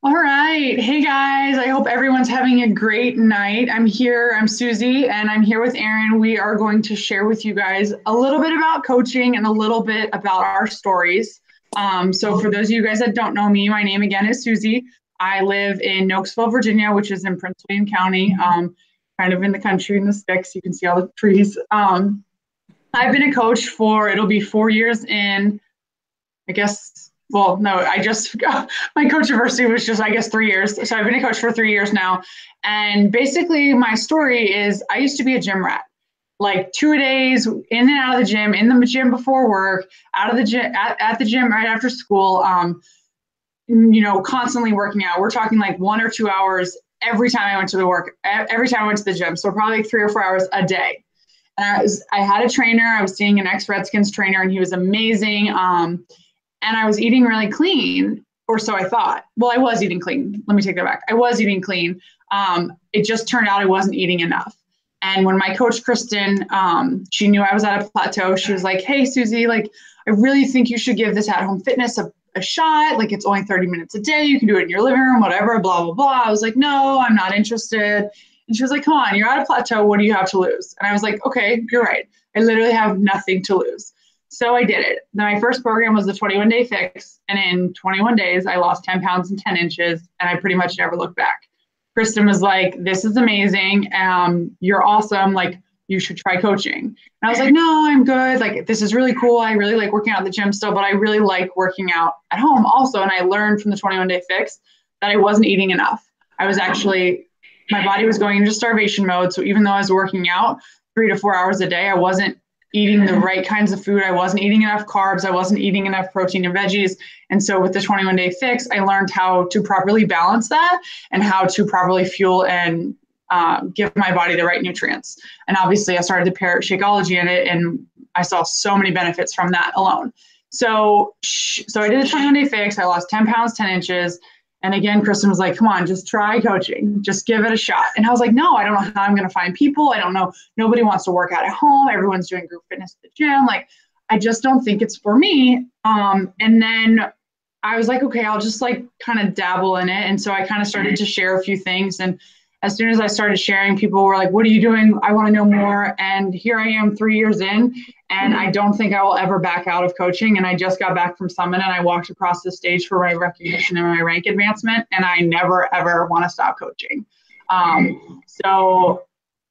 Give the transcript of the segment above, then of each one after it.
All right. Hey guys, I hope everyone's having a great night. I'm here, I'm Susie, and I'm here with Erin. We are going to share with you guys a little bit about coaching and a little bit about our stories. So, for those of you guys that don't know me, my name again is Susie. I live in Nokesville, Virginia, which is in Prince William County, kind of in the country in the sticks. You can see all the trees. I've been a coach for, it'll be 4 years in I guess, well, no, I just, my coach anniversary was just, I guess, 3 years. So I've been a coach for 3 years now. And basically, my story is I used to be a gym rat, like 2 days in and out of the gym, in the gym before work, out of the gym, at the gym right after school, constantly working out. We're talking like 1 or 2 hours every time I went to the work, every time I went to the gym. So probably like 3 or 4 hours a day. And I had a trainer. I was seeing an ex-Redskins trainer, and he was amazing. And I was eating really clean, or so I thought. Well, I was eating clean. Let me take that back. I was eating clean. It just turned out I wasn't eating enough. And when my coach, Kristen, she knew I was at a plateau, she was like, hey, Susie, like, I really think you should give this at home fitness a shot. Like, it's only 30 minutes a day. You can do it in your living room, whatever, blah, blah, blah. I was like, no, I'm not interested. And she was like, come on, you're at a plateau. What do you have to lose? And I was like, okay, you're right. I literally have nothing to lose. So I did it. Then my first program was the 21-day fix. And in 21 days, I lost 10 pounds and 10 inches. And I pretty much never looked back. Kristen was like, this is amazing. You're awesome. Like, you should try coaching. And I was like, no, I'm good. Like, this is really cool. I really like working out at the gym still, but I really like working out at home also. And I learned from the 21-day fix that I wasn't eating enough. I was actually, my body was going into starvation mode. So even though I was working out 3 to 4 hours a day, I wasn't eating the right kinds of food. I wasn't eating enough carbs. I wasn't eating enough protein and veggies. And so with the 21-day fix, I learned how to properly balance that and how to properly fuel and give my body the right nutrients. And obviously I started to pair Shakeology in it, and I saw so many benefits from that alone. So I did the 21-day fix. I lost 10 pounds, 10 inches. And again, Kristen was like, come on, just try coaching. Just give it a shot. And I was like, no, I don't know how I'm going to find people. I don't know. Nobody wants to work out at home. Everyone's doing group fitness at the gym. Like, I just don't think it's for me. And then I was like, okay, I'll just like kind of dabble in it. And so I kind of started to share a few things. And as soon as I started sharing, people were like, what are you doing? I want to know more. And here I am 3 years in, and I don't think I will ever back out of coaching. And I just got back from Summit, and I walked across the stage for my recognition and my rank advancement. And I never, ever want to stop coaching. So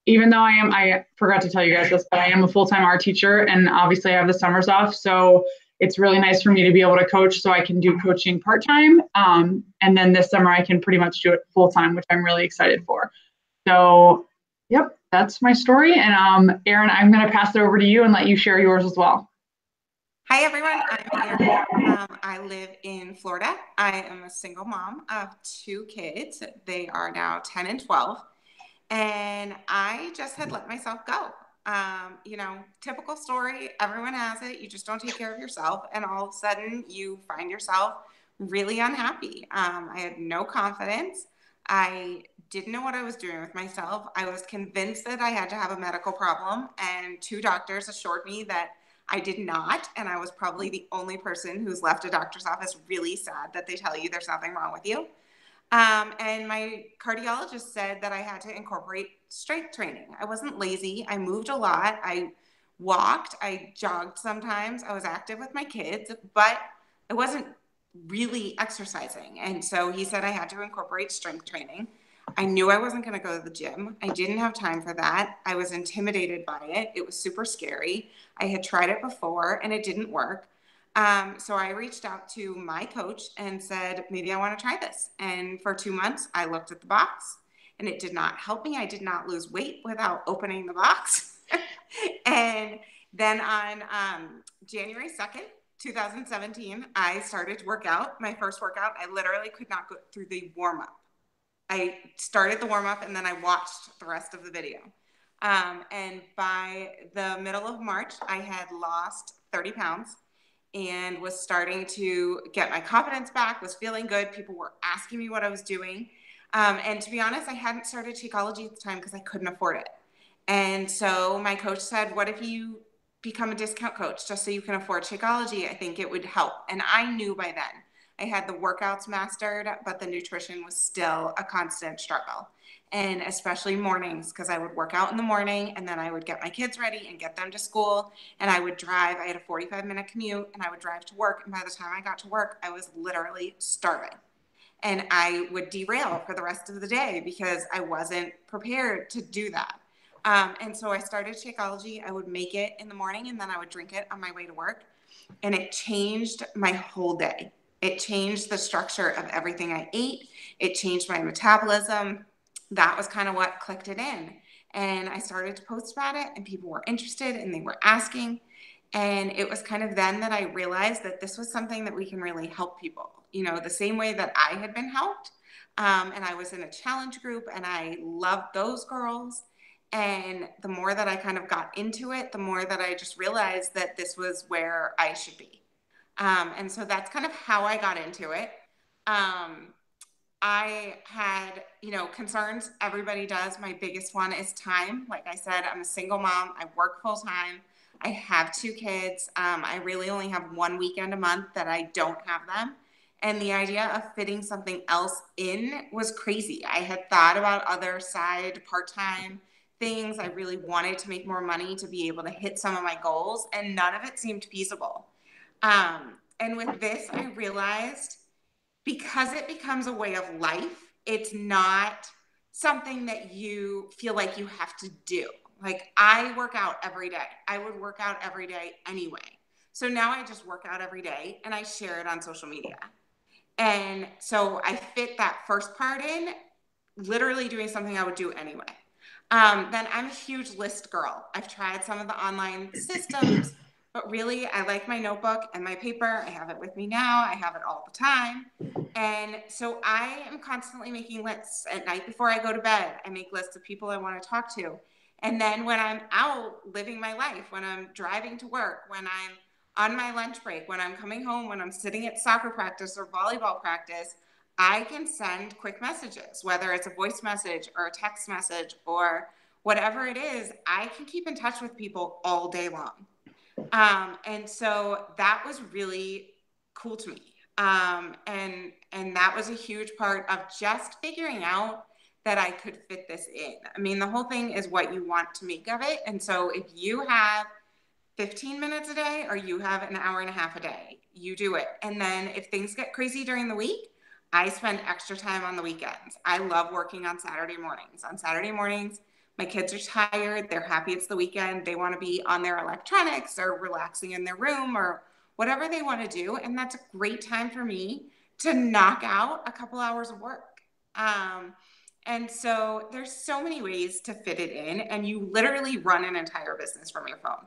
even though I forgot to tell you guys this, but I am a full-time art teacher, and obviously I have the summers off. So it's really nice for me to be able to coach, so I can do coaching part-time. And then this summer I can pretty much do it full-time, which I'm really excited for. So, yep, that's my story. And Erin, I'm going to pass it over to you and let you share yours as well. Hi, everyone. I'm Erin. I live in Florida. I am a single mom of two kids. They are now 10 and 12. And I just had let myself go. Typical story. Everyone has it. You just don't take care of yourself. And all of a sudden, you find yourself really unhappy. I had no confidence. I didn't know what I was doing with myself. I was convinced that I had to have a medical problem. And two doctors assured me that I did not. And I was probably the only person who's left a doctor's office really sad that they tell you there's nothing wrong with you. And my cardiologist said that I had to incorporate strength training. I wasn't lazy. I moved a lot. I walked. I jogged sometimes. I was active with my kids, but I wasn't really exercising. And so he said I had to incorporate strength training. I knew I wasn't going to go to the gym. I didn't have time for that. I was intimidated by it. It was super scary. I had tried it before and it didn't work. So I reached out to my coach and said, maybe I want to try this. And for 2 months, I looked at the box and it did not help me. I did not lose weight without opening the box. And then on January 2nd, 2017, I started to work out. My first workout, I literally could not go through the warm-up. I started the warm-up and then I watched the rest of the video. And by the middle of March, I had lost 30 pounds and was starting to get my confidence back, was feeling good. People were asking me what I was doing. And to be honest, I hadn't started Shakeology at the time because I couldn't afford it. And so my coach said, what if you become a discount coach just so you can afford Shakeology? I think it would help. And I knew by then I had the workouts mastered, but the nutrition was still a constant struggle. And especially mornings, because I would work out in the morning and then I would get my kids ready and get them to school. And I would drive. I had a 45-minute commute and I would drive to work. And by the time I got to work, I was literally starving. And I would derail for the rest of the day because I wasn't prepared to do that. And so I started Shakeology. I would make it in the morning and then I would drink it on my way to work. And it changed my whole day. It changed the structure of everything I ate. It changed my metabolism. That was kind of what clicked it in. And I started to post about it and people were interested and they were asking. And it was kind of then that I realized that this was something that we can really help people, the same way that I had been helped. And I was in a challenge group and I loved those girls. And the more that I kind of got into it, the more that I just realized that this was where I should be. And so that's kind of how I got into it. I had, concerns. Everybody does. My biggest one is time. Like I said, I'm a single mom. I work full time. I have 2 kids. I really only have 1 weekend a month that I don't have them. And the idea of fitting something else in was crazy. I had thought about other side part-time things. I really wanted to make more money to be able to hit some of my goals, and none of it seemed feasible. And with this, I realized because it becomes a way of life, it's not something that you feel like you have to do. Like I work out every day. I would work out every day anyway. So now I just work out every day and I share it on social media. And so I fit that first part in, literally doing something I would do anyway. Then I'm a huge list girl. I've tried some of the online systems, but really I like my notebook and my paper. I have it with me now. I have it all the time. And so I am constantly making lists at night before I go to bed. I make lists of people I want to talk to. And then when I'm out living my life, when I'm driving to work, when I'm on my lunch break, when I'm coming home, when I'm sitting at soccer practice or volleyball practice, I can send quick messages, whether it's a voice message or a text message or whatever it is. I can keep in touch with people all day long. And so that was really cool to me. And that was a huge part of just figuring out that I could fit this in. I mean, the whole thing is what you want to make of it. And so if you have 15 minutes a day or you have an hour and a half a day, you do it. And then if things get crazy during the week, I spend extra time on the weekends. I love working on Saturday mornings. On Saturday mornings, my kids are tired. They're happy it's the weekend. They want to be on their electronics or relaxing in their room or whatever they want to do. And that's a great time for me to knock out a couple hours of work. And so there's so many ways to fit it in, and you literally run an entire business from your phone.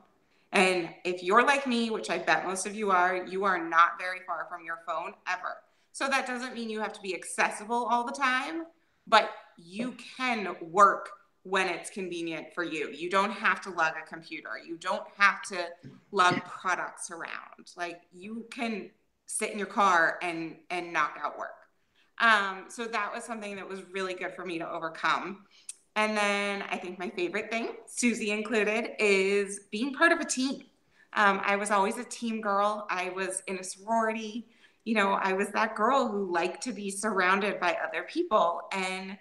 And if you're like me, which I bet most of you are not very far from your phone ever. So that doesn't mean you have to be accessible all the time, but you can work when it's convenient for you. You don't have to lug a computer. You don't have to lug products around. Like you can sit in your car and knock out work. So that was something that was really good for me to overcome. And then I think my favorite thing, Susie included, is being part of a team. I was always a team girl. I was in a sorority. I was that girl who liked to be surrounded by other people. And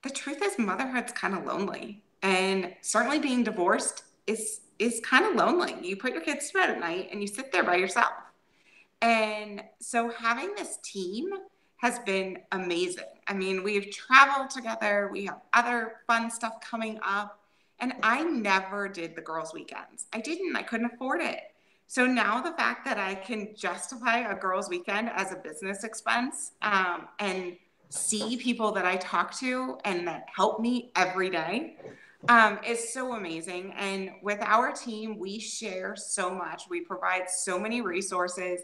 the truth is motherhood's kind of lonely. And certainly being divorced is kind of lonely. You put your kids to bed at night and you sit there by yourself. And so having this team has been amazing. I mean, we've traveled together. We have other fun stuff coming up. And I never did the girls' weekends. I didn't. I couldn't afford it. So now the fact that I can justify a girls' weekend as a business expense and see people that I talk to and that help me every day is so amazing. And with our team, we share so much. We provide so many resources.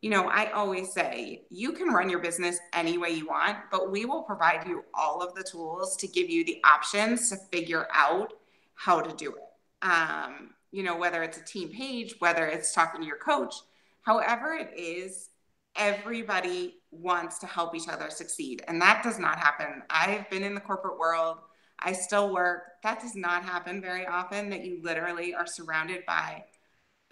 I always say you can run your business any way you want, but we will provide you all of the tools to give you the options to figure out how to do it. Whether it's a team page, whether it's talking to your coach, however it is, everybody wants to help each other succeed. And that does not happen. I've been in the corporate world. I still work. That does not happen very often, that you literally are surrounded by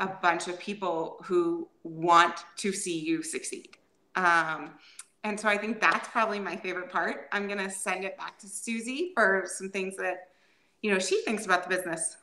a bunch of people who want to see you succeed. And so I think that's probably my favorite part. I'm going to send it back to Susie for some things that, she thinks about the business.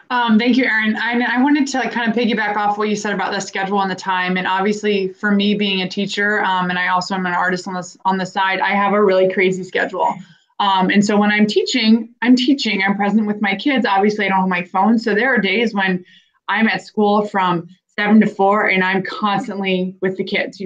Thank you, Erin. I wanted to kind of piggyback off what you said about the schedule and the time. And obviously, for me being a teacher, and I also am an artist on the side, I have a really crazy schedule. And so when I'm teaching. I'm present with my kids. Obviously, I don't have my phone, so there are days when I'm at school from 7 to 4, and I'm constantly with the kids.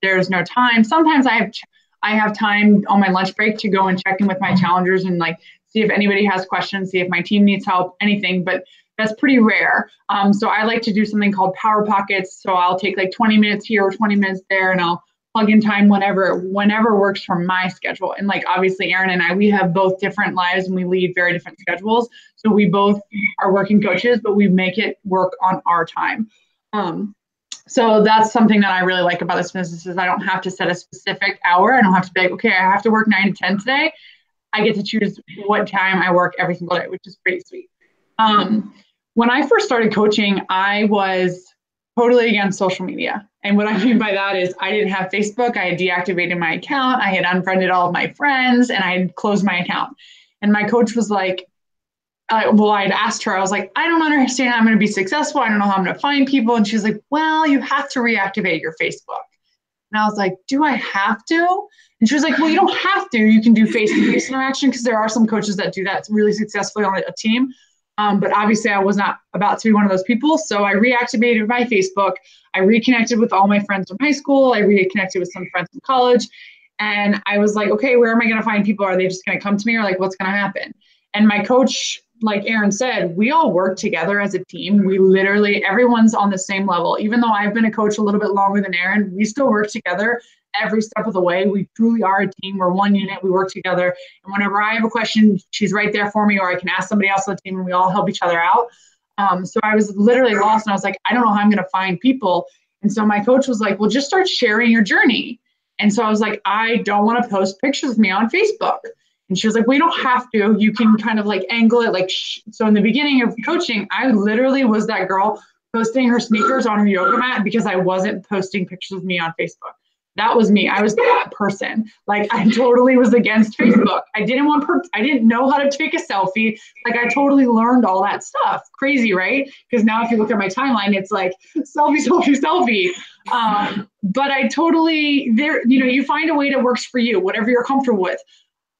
There's no time. Sometimes I have time on my lunch break to go and check in with my challengers and see if anybody has questions, see if my team needs help, anything, but that's pretty rare. So I like to do something called power pockets. So I'll take 20 minutes here or 20 minutes there, and I'll plug in time whenever works for my schedule. And obviously Erin and I, we have both different lives and we lead very different schedules. So we both are working coaches, but we make it work on our time. So that's something that I really like about this business is I don't have to set a specific hour. I don't have to be okay, I have to work 9 to 10 today. I get to choose what time I work every single day, which is pretty sweet. When I first started coaching, I was totally against social media. And what I mean by that is I didn't have Facebook. I had deactivated my account. I had unfriended all of my friends and I had closed my account. And my coach was like, I'd asked her, I was like, I don't understand how I'm going to be successful. I don't know how I'm going to find people. And she's like, well, you have to reactivate your Facebook. And I was like, do I have to? And she was like, well, you don't have to. You can do face-to-face interaction because there are some coaches that do that really successfully on a team. But obviously I was not about to be one of those people. So I reactivated my Facebook. I reconnected with all my friends from high school. I reconnected with some friends from college. And I was like, okay, where am I going to find people? Are they just going to come to me or what's going to happen? And my coach, like Erin said, we all work together as a team. We literally, everyone's on the same level. Even though I've been a coach a little bit longer than Erin, we still work together every step of the way. We truly are a team. We're one unit. We work together. And whenever I have a question, she's right there for me, or I can ask somebody else on the team and we all help each other out. So I was literally lost and I was like, I don't know how I'm going to find people. And so my coach was like, well, just start sharing your journey. And so I was like, I don't want to post pictures of me on Facebook. And she was like, we don't have to. You can kind of angle it. So in the beginning of coaching, I literally was that girl posting her sneakers on her yoga mat because I wasn't posting pictures of me on Facebook. That was me. I was that person. I totally was against Facebook. I didn't know how to take a selfie. I totally learned all that stuff. Crazy, right? Because now if you look at my timeline, it's selfie, selfie, selfie. But I totally, you find a way that works for you, whatever you're comfortable with.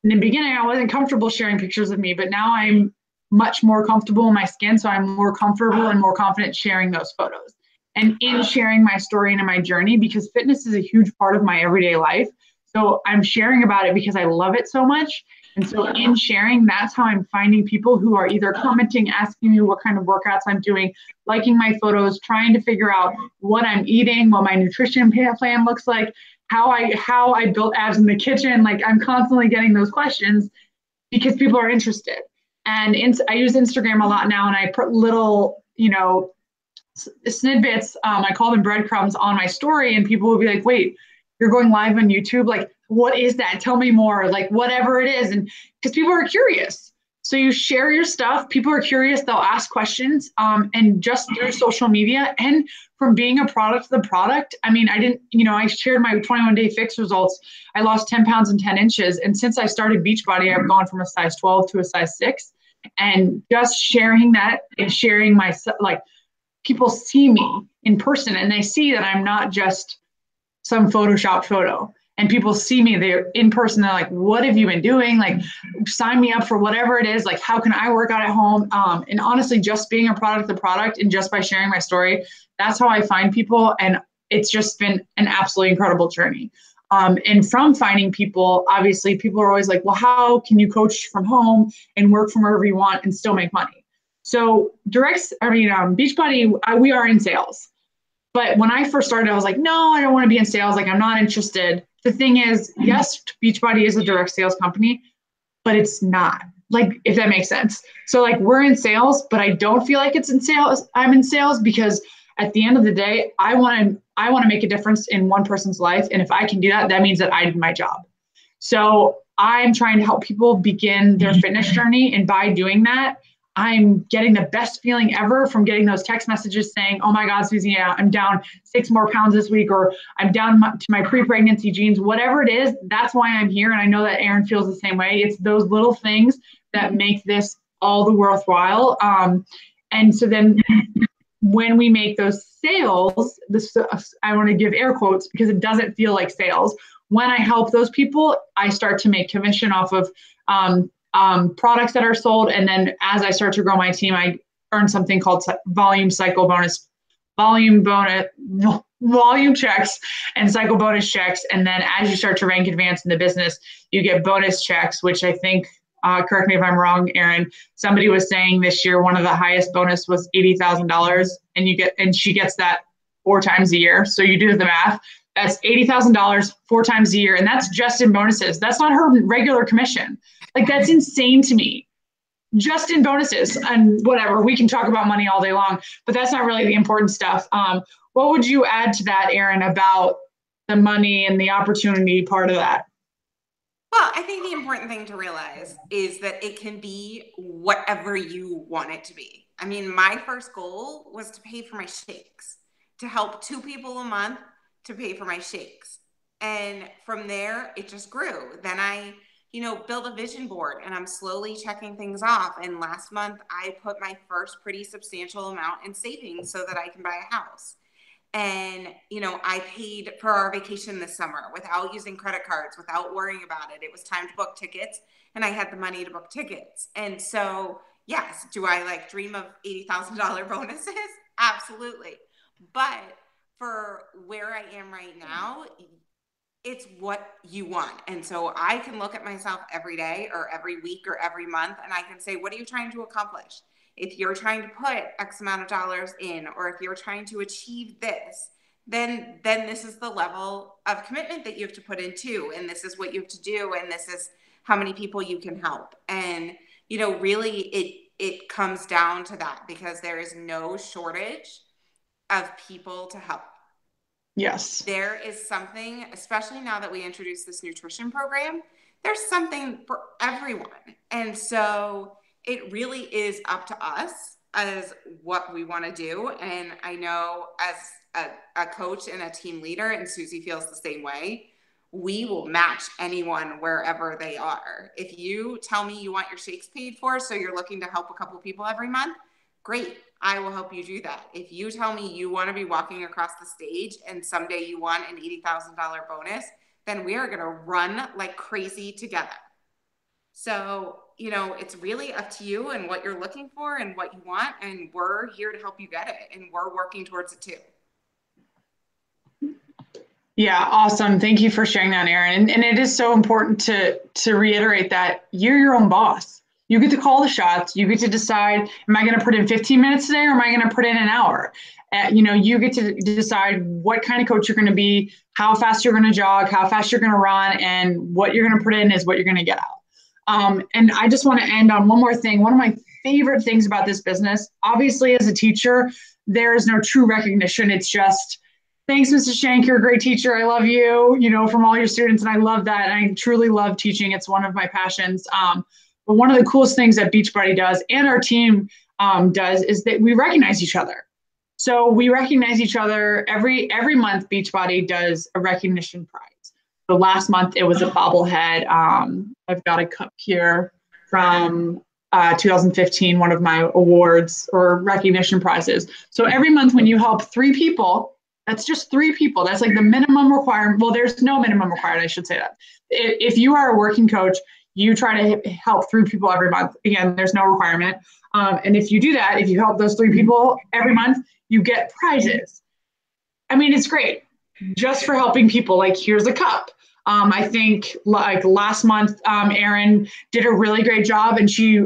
In the beginning, I wasn't comfortable sharing pictures of me, but now I'm much more comfortable in my skin. So I'm more comfortable and more confident sharing those photos and in sharing my story and my journey, because fitness is a huge part of my everyday life. So I'm sharing about it because I love it so much. And so in sharing, that's how I'm finding people who are either commenting, asking me what kind of workouts I'm doing, liking my photos, trying to figure out what I'm eating, what my nutrition plan looks like, how I built abs in the kitchen. I'm constantly getting those questions because people are interested. And I use Instagram a lot now, and I put little, snippets. I call them breadcrumbs on my story, and people will be like, wait, you're going live on YouTube? What is that? Tell me more, whatever it is. And because people are curious. So you share your stuff. People are curious. They'll ask questions. And just through social media and from being a product of the product. I mean, I shared my 21-day fix results. I lost 10 pounds and 10 inches. And since I started Beachbody, I've gone from a size 12 to a size 6. And just sharing that and sharing my, people see me in person and they see that I'm not just some Photoshopped photo. And people see me there in person. They're like, what have you been doing? Sign me up for whatever it is. How can I work out at home? And honestly, just being a product of the product and just by sharing my story, that's how I find people. And it's just been an absolutely incredible journey. And from finding people, obviously people are always like, well, how can you coach from home and work from wherever you want and still make money? So Beachbody, we are in sales. But when I first started, I was like, no, I don't want to be in sales. I'm not interested. The thing is, yes, Beachbody is a direct sales company, but it's not. If that makes sense. So we're in sales, but I don't feel like it's in sales. I'm in sales because at the end of the day, I want to make a difference in one person's life. And if I can do that, that means that I did my job. So I'm trying to help people begin their fitness journey. And by doing that, I'm getting the best feeling ever from getting those text messages saying, oh my God, Susie, I'm down 6 more pounds this week, or I'm down to my pre-pregnancy jeans, whatever it is, that's why I'm here. And I know that Erin feels the same way. It's those little things that make this all the worthwhile. And so then when we make those sales, this, I want to give air quotes because it doesn't feel like sales. When I help those people, I start to make commission off of products that are sold. And then as I start to grow my team, I earn something called volume checks and cycle bonus checks. And then as you start to rank advance in the business, you get bonus checks, which I think, correct me if I'm wrong, Erin, somebody was saying this year, one of the highest bonus was $80,000, and she gets that 4 times a year. So you do the math. That's $80,000 4 times a year. And that's just in bonuses. That's not her regular commission. Like, that's insane to me. Just in bonuses and whatever. We can talk about money all day long, but that's not really the important stuff. What would you add to that, Erin, about the money and the opportunity part of that? Well, I think the important thing to realize is that it can be whatever you want it to be. I mean, my first goal was to pay for my shakes, to help 2 people a month to pay for my shakes. And from there, it just grew. Then I, build a vision board, and I'm slowly checking things off. And last month I put my first pretty substantial amount in savings so that I can buy a house. And, I paid for our vacation this summer without using credit cards, without worrying about it. It was time to book tickets, and I had the money to book tickets. And so, yes, do I dream of $80,000 bonuses? Absolutely. But for where I am right now, it's what you want. And so I can look at myself every day or every week or every month, and I can say, what are you trying to accomplish? If you're trying to put X amount of dollars in, or if you're trying to achieve this, then this is the level of commitment that you have to put into, and this is what you have to do, and this is how many people you can help. And, really it comes down to that, because there is no shortage of people to help. Yes. There is something, especially now that we introduced this nutrition program, there's something for everyone. And so it really is up to us as what we want to do. And I know as a coach and a team leader, and Susie feels the same way, we will match anyone wherever they are. If you tell me you want your shakes paid for, so you're looking to help a couple people every month, great. I will help you do that. If you tell me you want to be walking across the stage and someday you want an $80,000 bonus, then we are going to run like crazy together. So, it's really up to you and what you're looking for and what you want. And we're here to help you get it. And we're working towards it too. Yeah, awesome. Thank you for sharing that, Erin. And it is so important to reiterate that you're your own boss. You get to call the shots. You get to decide, am I going to put in 15 minutes today, or am I going to put in an hour? You get to decide what kind of coach you're going to be, how fast you're going to jog, how fast you're going to run, and what you're going to put in is what you're going to get out. And I just want to end on one more thing. One of my favorite things about this business, obviously as a teacher, there is no true recognition. It's just, thanks, Mrs. Shank, you're a great teacher. I love you, from all your students. And I love that. And I truly love teaching. It's one of my passions. But one of the coolest things that Beachbody does and our team does is that we recognize each other. So we recognize each other every month. Beachbody does a recognition prize. So last month it was a bobblehead. I've got a cup here from 2015, one of my awards or recognition prizes. So every month when you help 3 people, that's just 3 people. That's like the minimum requirement. Well, there's no minimum required. I should say that. If you are a working coach, you try to help 3 people every month. Again, there's no requirement. And if you do that, if you help those 3 people every month, you get prizes. I mean, it's great just for helping people. Like, here's a cup. I think last month, Erin did a really great job and she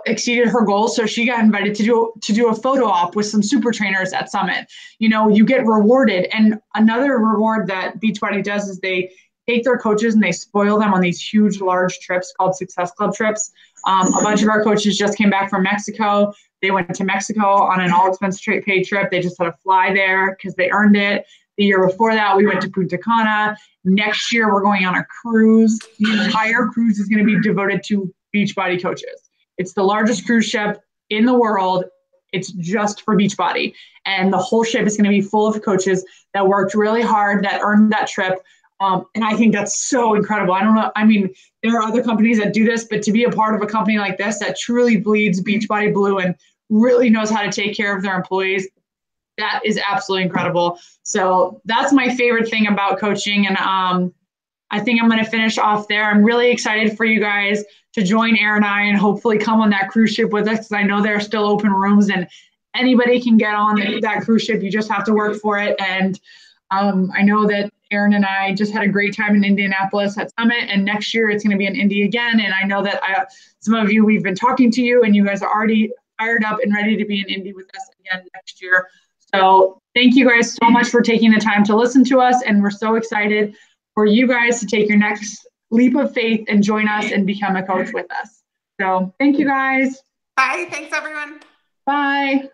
exceeded her goals. So she got invited to do a photo op with some super trainers at Summit. You get rewarded. And another reward that Beachbody does is they take their coaches and they spoil them on these huge, large trips called Success Club trips. A bunch of our coaches just came back from Mexico. They went to Mexico on an all-expense paid trip. They just had to fly there because they earned it. The year before that, we went to Punta Cana. Next year, we're going on a cruise. The entire cruise is going to be devoted to Beachbody coaches. It's the largest cruise ship in the world. It's just for Beachbody. And the whole ship is going to be full of coaches that worked really hard, that earned that trip. And I think that's so incredible. I don't know. I mean, there are other companies that do this, but to be a part of a company like this that truly bleeds Beachbody blue and really knows how to take care of their employees, that is absolutely incredible. So that's my favorite thing about coaching. And I think I'm going to finish off there. I'm really excited for you guys to join Aaron and I and hopefully come on that cruise ship with us, because I know there are still open rooms and anybody can get on that cruise ship. You just have to work for it. And I know that Aaron and I just had a great time in Indianapolis at Summit, and next year it's going to be in Indy again. And I know that some of you, we've been talking to you and you guys are already fired up and ready to be in Indy with us again next year. So thank you guys so much for taking the time to listen to us. And we're so excited for you guys to take your next leap of faith and join us and become a coach with us. So thank you guys. Bye. Thanks, everyone. Bye.